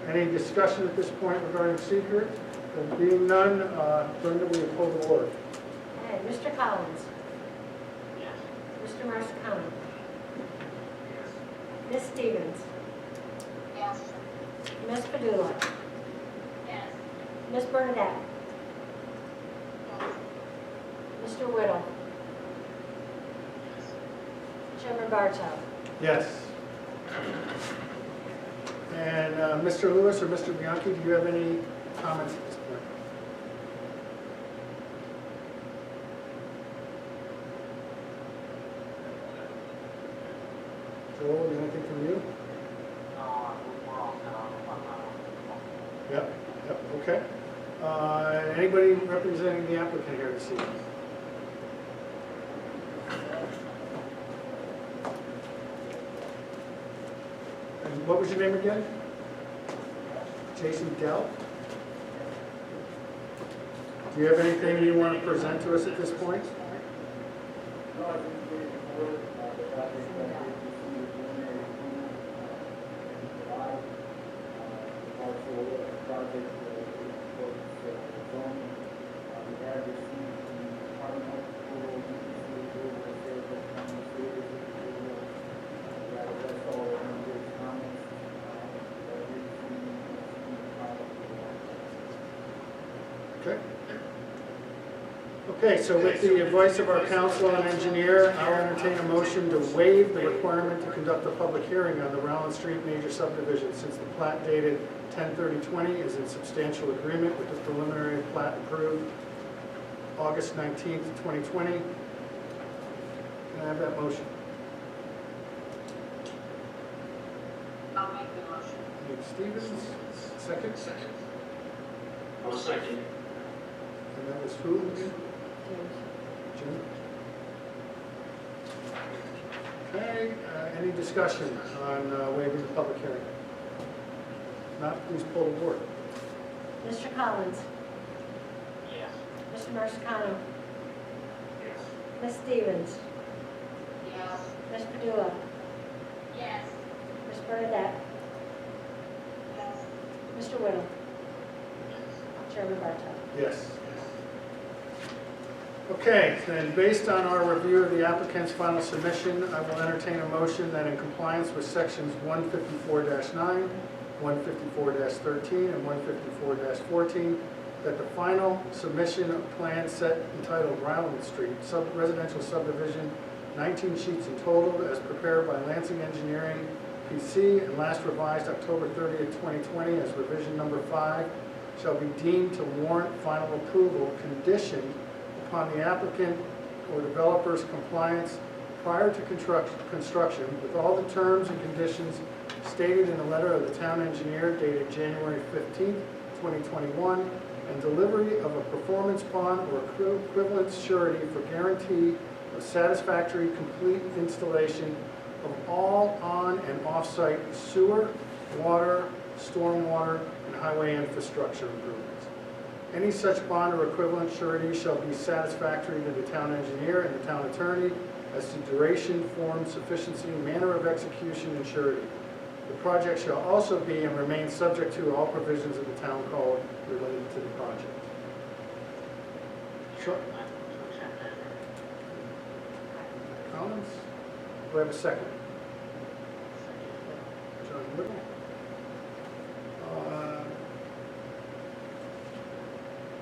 Any discussion at this point regarding seeker? There being none, Brenda, will you pull the board? Okay, Mr. Collins. Yes. Mr. Marsicano. Ms. Stevens. Yes. Ms. Padula. Yes. Ms. Bernadette. Mr. Whittle. Chairman Bartow. Yes. And Mr. Lewis or Mr. Bianchi, do you have any comments at this point? Joel, anything from you? Yep, okay. Anybody representing the applicant here this evening? And what was your name again? Jason Dell? Do you have anything you want to present to us at this point? Okay. Okay, so with the advice of our counsel and engineer, I'll entertain a motion to waive the requirement to conduct a public hearing on the Rowland Street major subdivision, since the plat dated 10/30/20 is in substantial agreement with the preliminary plat approved August 19th, 2020. Can I have that motion? I'll make the motion. Nate Stevens, second? I'll second. And that was who again? Jim? Okay, any discussion on waiving the public hearing? If not, please pull the board. Mr. Collins. Yes. Mr. Marsicano. Yes. Ms. Stevens. Yes. Ms. Padula. Yes. Ms. Bernadette. Yes. Mr. Whittle. Chairman Bartow. Yes. Okay, then based on our review of the applicant's final submission, I will entertain a motion that in compliance with sections 154-9, 154-13 and 154-14, that the final submission of plan set entitled Ronald Street, residential subdivision, 19 sheets in total, as prepared by Lansing Engineering, PC, and last revised October 30th, 2020, as revision number 5, shall be deemed to warrant final approval, conditioned upon the applicant or developer's compliance prior to construction with all the terms and conditions stated in a letter of the town engineer dated January 15th, 2021, and delivery of a performance bond or equivalent surety for guarantee of satisfactory complete installation of all on and off-site sewer, water, stormwater, and highway infrastructure improvements. Any such bond or equivalent surety shall be satisfactory to the town engineer and the town attorney as to duration, form, sufficiency, manner of execution, and surety. The project shall also be and remain subject to all provisions of the town code related to the project. Sure. Comments? Do I have a second? John Whittle.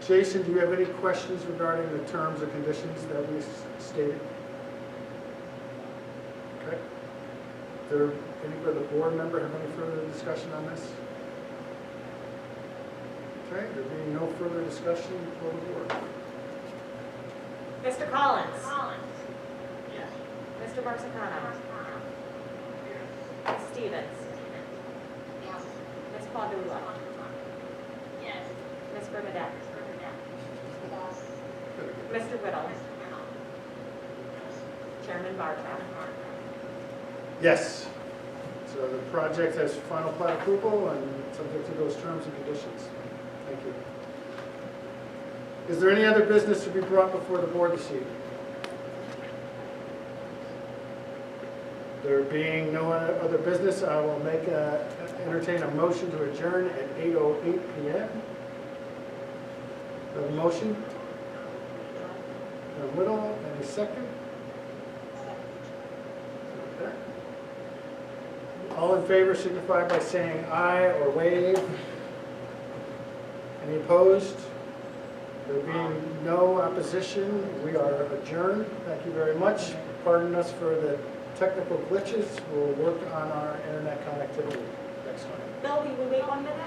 Jason, do you have any questions regarding the terms and conditions that we stated? Okay. Does any other board member have any further discussion on this? Okay, there being no further discussion, close the board. Mr. Collins? Yes. Mr. Marsicano? Ms. Stevens? Yes. Ms. Padula? Yes. Ms. Bernadette? Yes. Mr. Whittle? Chairman Barton? Yes. So the project has final plat approval and subject to those terms and conditions. Thank you. Is there any other business to be brought before the board this evening? There being no other business, I will entertain a motion to adjourn at 8:08 p.m. The motion? John Whittle, any second? Okay. All in favor signify by saying aye or wave. Any opposed? There being no opposition, we are adjourned. Thank you very much. Pardon us for the technical glitches. We'll work on our internet connectivity next time. Bill, will you wait 1 minute?